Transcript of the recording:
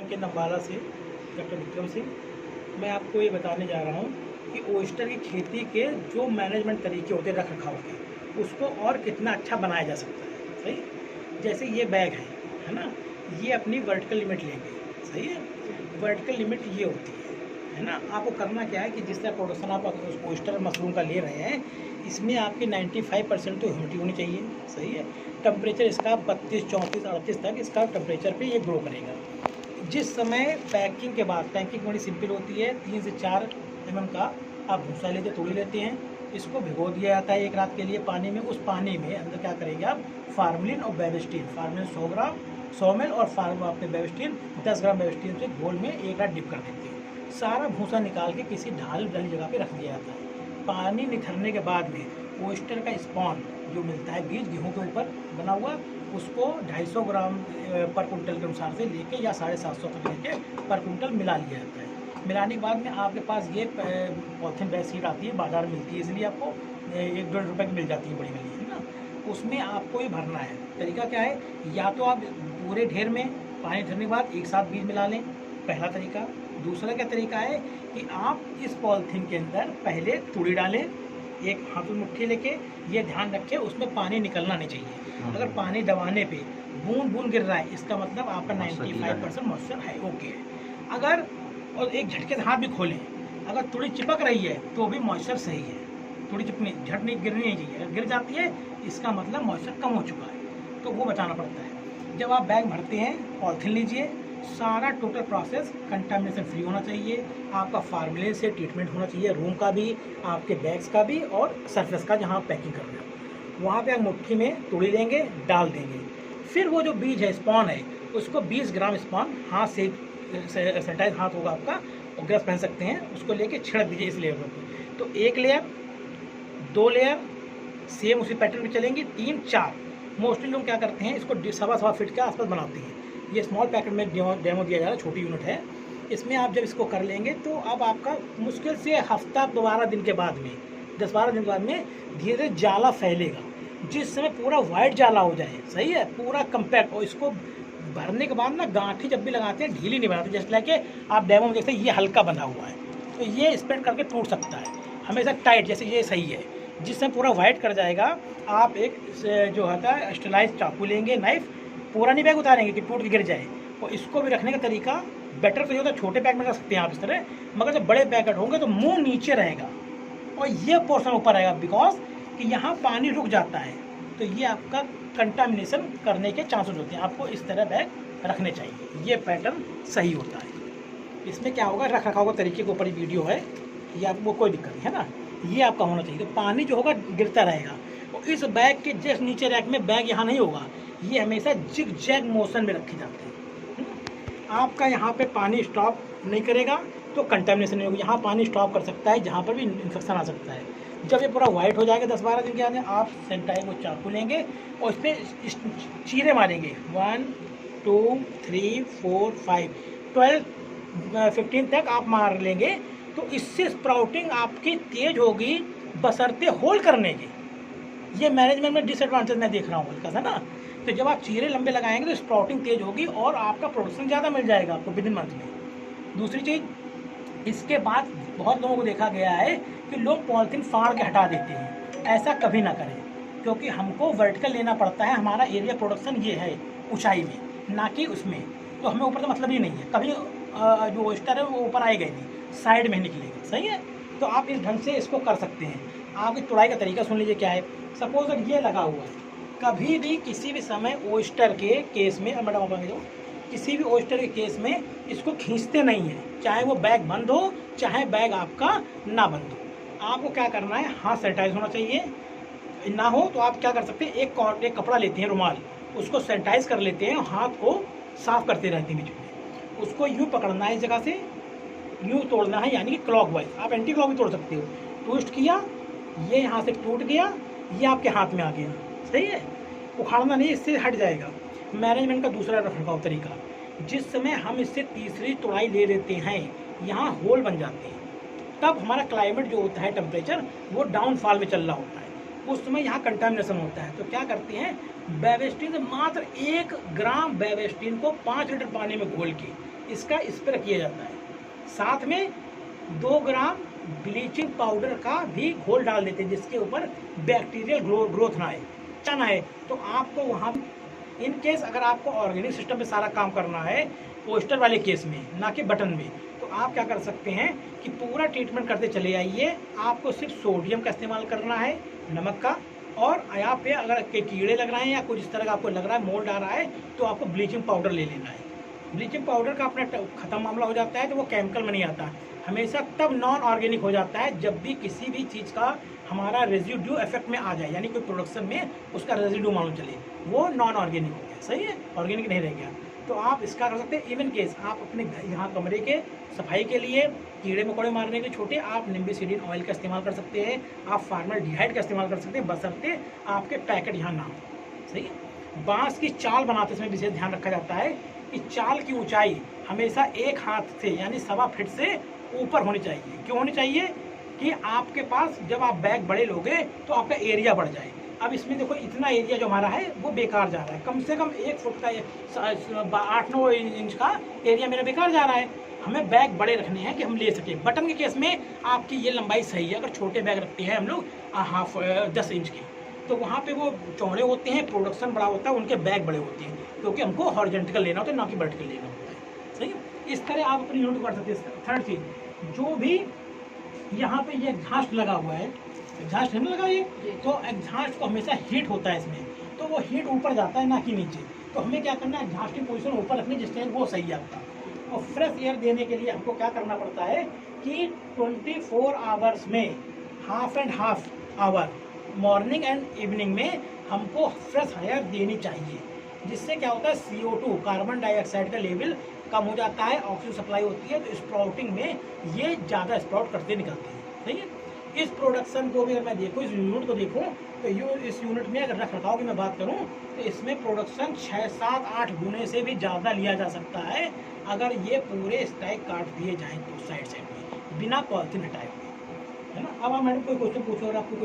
Bank के नंबाला से doctor Vikram Singh. मैं आपको ये बताने जा रहा हूँ कि ओयस्टर की खेती के जो मैनेजमेंट तरीके होते हैं रख रखाव के, उसको और कितना अच्छा बनाया जा सकता है। सही, जैसे ये बैग है ना, ये अपनी वर्टिकल लिमिट लेंगे। सही है, वर्टिकल लिमिट ये होती है ना। आपको करना क्या है कि जिस तरह प्रोडक्शन आप ओयस्टर मशरूम का ले रहे हैं, इसमें आपकी 95% तो ह्यूमिडिटी होनी चाहिए। सही है, टेम्परेचर इसका 32, 34, 38 तक इसका टेम्परेचर पे ये ग्रो करेगा। जिस समय पैकिंग के बाद, पैकिंग बड़ी सिंपल होती है, 3 से 4 mm का आप भूसा लेते, तोड़ी लेते हैं, इसको भिगो दिया जाता है 1 रात के लिए पानी में। उस पानी में अंदर क्या करेंगे आप, फार्मलिन और बेबिस्टिन, फार्मलिन 100 ग्राम 100 ml और आपने बेबिस्टिन 10 ग्राम बेबिस्टिन से घोल में 1 रात डिप कर देते हैं। सारा भूसा निकाल के किसी ढाल वाली जगह पे रख दिया जाता है। पानी निथरने के बाद में ओयस्टर का स्पॉन जो मिलता है, बीज गेहूँ के ऊपर बना हुआ, उसको 250 ग्राम पर कुंटल के अनुसार से लेके या 750 तक लेके पर कुंटल मिला लिया जाता है। मिलाने के बाद में आपके पास ये पॉलिथीन बैग सीट आती है, बाजार में मिलती है, इसलिए आपको 1-1.5 रुपये की मिल जाती है, बड़ी वाली है ना। उसमें आपको ये भरना है। तरीका क्या है, या तो आप पूरे ढेर में पानी भरने के बाद एक साथ बीज मिला लें, पहला तरीका। दूसरा क्या तरीका है कि आप इस पॉलिथीन के अंदर पहले तूड़ी डालें, एक हाथ में मुट्ठी लेके, ये ध्यान रखें उसमें पानी निकलना नहीं चाहिए। अगर पानी दबाने पे बूंद बूंद गिर रहा है, इसका मतलब आपका 95% मॉइस्चर है, ओके है। अगर और एक झटके से हाथ भी खोलें, अगर थोड़ी चिपक रही है तो भी मॉइस्चर सही है। थोड़ी चिपनी झट नहीं गिरनी नहीं चाहिए, अगर गिर जाती है इसका मतलब मॉइस्चर कम हो चुका है, तो वो बचाना पड़ता है। जब आप बैग भरते हैं, पॉलिथीन लीजिए, सारा टोटल प्रोसेस कंटामिनेशन फ्री होना चाहिए। आपका फार्मूले से ट्रीटमेंट होना चाहिए, रूम का भी, आपके बैग्स का भी और सरफेस का जहाँ आप पैकिंग कर रहे हो। वहाँ पे आप मुट्ठी में तोड़ी लेंगे, डाल देंगे। फिर वो जो बीज है, स्पॉन है, उसको 20 ग्राम स्पॉन हाथ से, सैनिटाइज हाथ होगा आपका और ग्लव्स पहन सकते हैं, उसको लेके छिड़क दीजिए इस लेयर पर। तो 1 लेयर, 2 लेयर सेम उसी पैटर्न पे चलेंगी, 3, 4। मोस्टली लोग क्या करते हैं, इसको 1.25 फीट के आसपास बनाते हैं। ये स्मॉल पैकेट में डेमो दिया जा रहा है, छोटी यूनिट है। इसमें आप जब इसको कर लेंगे तो अब आपका मुश्किल से हफ्ता 12 दिन के बाद में, 10-12 दिन के बाद में धीरे धीरे जाला फैलेगा। जिस समय पूरा वाइट जाला हो जाए, सही है, पूरा कम्पैक्ट। और इसको भरने के बाद ना गांठी जब भी लगाते हैं ढीली नहीं बनाते, जैसे लाइक आप डेमो में देखते हैं ये हल्का बना हुआ है, तो ये स्प्रेड करके टूट सकता है। हमेशा टाइट, जैसे ये सही है। जिस समय पूरा वाइट कर जाएगा, आप एक जो होता है स्टेलाइज चाकू लेंगे, नाइफ, पूरा नहीं बैग उतारेंगे कि टूट के गिर जाए। और इसको भी रखने का तरीका बेटर तो ये होता है, छोटे पैकेट में रख सकते हैं आप इस तरह, मगर जब बड़े पैकेट होंगे तो मुंह नीचे रहेगा और ये पोर्शन ऊपर रहेगा, बिकॉज कि यहाँ पानी रुक जाता है, तो ये आपका कंटामिनेशन करने के चांसेस होते हैं। आपको इस तरह बैग रखने चाहिए, ये पैटर्न सही होता है। इसमें क्या होगा, रख रखाव के तरीके के ऊपर वीडियो है, ये आपको कोई दिक्कत नहीं है ना। ये आपका होना चाहिए, तो पानी जो होगा गिरता रहेगा। और इस बैग के जस्ट नीचे रैक में बैग यहाँ नहीं होगा, ये हमेशा जिग जैग मोशन में रखे जाते हैं। आपका यहाँ पे पानी स्टॉप नहीं करेगा तो कंटामिनेशन नहीं होगी। यहाँ पानी स्टॉप कर सकता है, जहाँ पर भी इन्फेक्शन आ सकता है। जब ये पूरा वाइट हो जाएगा 10-12 दिन के बाद, आप सैनिटाइज को चाकू लेंगे और इस पर चीरे मारेंगे, 1, 2, 3, 4, 5, 12, 15 तक आप मार लेंगे, तो इससे स्प्राउटिंग आपकी तेज होगी बशर्ते होल करने की। ये मैनेजमेंट में डिसएडवांटेज मैं देख रहा हूँ इसका, है ना। तो जब आप चीरे लंबे लगाएंगे तो स्प्राउटिंग तेज होगी और आपका प्रोडक्शन ज़्यादा मिल जाएगा आपको विदिन मंथ में। दूसरी चीज़, इसके बाद बहुत लोगों को देखा गया है कि लोग पॉलिथीन फाड़ के हटा देते हैं। ऐसा कभी ना करें, क्योंकि हमको वर्टिकल लेना पड़ता है। हमारा एरिया प्रोडक्शन ये है ऊंचाई में, ना कि उसमें, तो हमें ऊपर तो मतलब ही नहीं है। कभी जो ओयस्टर है वो ऊपर आएगा ही नहीं, साइड में निकलेगा। सही है, तो आप इस ढंग से इसको कर सकते हैं। आपकी तुड़ाई का तरीका सुन लीजिए क्या है। सपोज अगर ये लगा हुआ है, कभी भी किसी भी समय ओयस्टर के केस में, मैडम आप जो किसी भी ओयस्टर के केस में इसको खींचते नहीं हैं, चाहे वो बैग बंद हो चाहे बैग आपका ना बंद हो। आपको क्या करना है, हाथ सैनिटाइज होना चाहिए। ना हो तो आप क्या कर सकते हैं, एक कपड़ा लेते हैं, रुमाल, उसको सैनिटाइज कर लेते हैं, हाथ को साफ करते रहते हैं बीच में। उसको यूँ पकड़ना है, इस जगह से यूँ तोड़ना है, यानी कि क्लॉकवाइज। आप एंटी क्लॉक भी तोड़ सकते हो। ट्विस्ट किया, ये यहाँ से टूट गया, ये आपके हाथ में आ गया। सही है, उखाड़ना नहीं, इससे हट जाएगा। मैनेजमेंट का दूसरा रखरखाव तरीका, जिस समय हम इससे तीसरी तोड़ाई ले लेते हैं, यहाँ होल बन जाते हैं, तब हमारा क्लाइमेट जो होता है, टेम्परेचर वो डाउनफॉल में चल रहा होता है, उस समय यहाँ कंटामिनेशन होता है। तो क्या करते हैं, बेबिस्टिन से मात्र 1 ग्राम बेबिस्टिन को 5 लीटर पानी में घोल के इसका स्प्रे किया जाता है। साथ में 2 ग्राम ब्लीचिंग पाउडर का भी घोल डाल देते हैं, जिसके ऊपर बैक्टीरियल ग्रोथ ना आए, अच्छा ना आए। तो आपको वहाँ इन केस अगर आपको ऑर्गेनिक सिस्टम पे सारा काम करना है, पोस्टर वाले केस में, ना कि बटन में, तो आप क्या कर सकते हैं कि पूरा ट्रीटमेंट करते चले आइए। आपको सिर्फ सोडियम का इस्तेमाल करना है, नमक का, और यहाँ पे अगर के कीड़े लग रहे हैं या कुछ इस तरह का आपको लग रहा है, मोल्ड आ रहा है, तो आपको ब्लीचिंग पाउडर ले लेना है। ब्लीचिंग पाउडर का अपना ख़त्म मामला हो जाता है, तो वो केमिकल में नहीं आता। हमेशा तब नॉन ऑर्गेनिक हो जाता है जब भी किसी भी चीज़ का हमारा रेजिड्यू इफेक्ट में आ जाए, यानी कोई प्रोडक्शन में उसका रेजिड्यू मालूम चले, वो नॉन ऑर्गेनिक हो गया, सही है, ऑर्गेनिक नहीं रह गया। तो आप इसका कर सकते हैं। इवन केस आप अपने यहाँ कमरे के सफाई के लिए, कीड़े मकोड़े मारने के लिए छोटे, आप निम्बिसिडिन ऑयल का इस्तेमाल कर सकते हैं, आप फार्मल्डिहाइड का इस्तेमाल कर सकते हैं, बशर्ते आपके पैकेट यहाँ ना हो, सही है। बांस की चाल बनाते समय विशेष ध्यान रखा जाता है कि चाल की ऊंचाई हमेशा 1 हाथ से यानी 1.25 फीट से ऊपर होनी चाहिए। क्यों होनी चाहिए? कि आपके पास जब आप बैग बड़े लोगे तो आपका एरिया बढ़ जाए। अब इसमें देखो इतना एरिया जो हमारा है वो बेकार जा रहा है, कम से कम 1 फुट का 8-9 इंच का एरिया मेरा बेकार जा रहा है। हमें बैग बड़े रखने हैं कि हम ले सकें। बटन के केस में आपकी ये लंबाई सही है। अगर छोटे बैग रखते हैं हम लोग 10 इंच के, तो वहाँ पे वो चौड़े होते हैं, प्रोडक्शन बड़ा होता है, उनके बैग बड़े होते हैं, क्योंकि हमको हॉरिजॉन्टल लेना होता है, ना कि वर्टिकल लेना होता है, सही है। इस तरह आप अपनी यूनिट कर सकते हैं। थर्ड चीज, जो भी यहाँ पे ये एग्जॉस्ट लगा हुआ है, एग्जॉस्ट है ना लगा ये, तो एग्जॉस्ट को हमेशा हीट होता है इसमें, तो वो हीट ऊपर जाता है ना कि नीचे। तो हमें क्या करना है, एग्जॉस्ट की पोजीशन ऊपर रखनी, जिससे वो सही है आपका। और फ्रेश एयर देने के लिए हमको क्या करना पड़ता है कि 24 आवर्स में half and half hour, morning and evening में हमको फ्रेश एयर देनी चाहिए। जिससे क्या होता है, CO2 कार्बन डाइऑक्साइड का लेवल कम हो जाता है, ऑक्सीजन सप्लाई होती है, तो स्प्राउटिंग में ये ज़्यादा स्प्राउट करते निकलते हैं, सही है। इस प्रोडक्शन को भी अगर मैं देखूँ, इस यूनिट को देखूँ, तो इस यूनिट में अगर रख रखाव की मैं बात करूँ तो इसमें प्रोडक्शन 6, 7, 8 गुने से भी ज़्यादा लिया जा सकता है, अगर ये पूरे स्टैक काट दिए जाएँ तो साइड में बिना पॉलिथीन हटाए हुए, है ना। अब आप मैडम कोई क्वेश्चन पूछो, और आपको